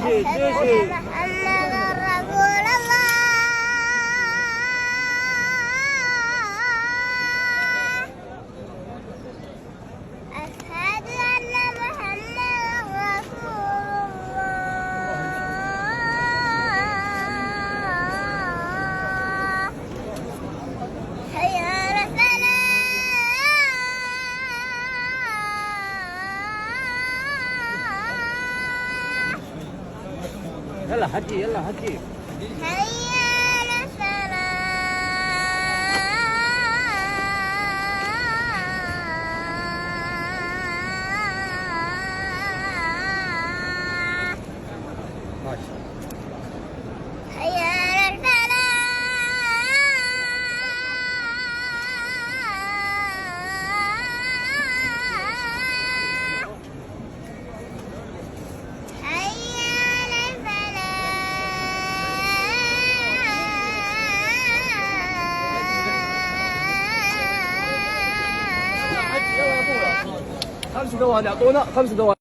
继续。يلا حجي يلا حجي. ما شاء الله. حي على الفلاح. حي على الفلاح. يلا يا ابويا 5 ثواني اعطونا 5 ثواني.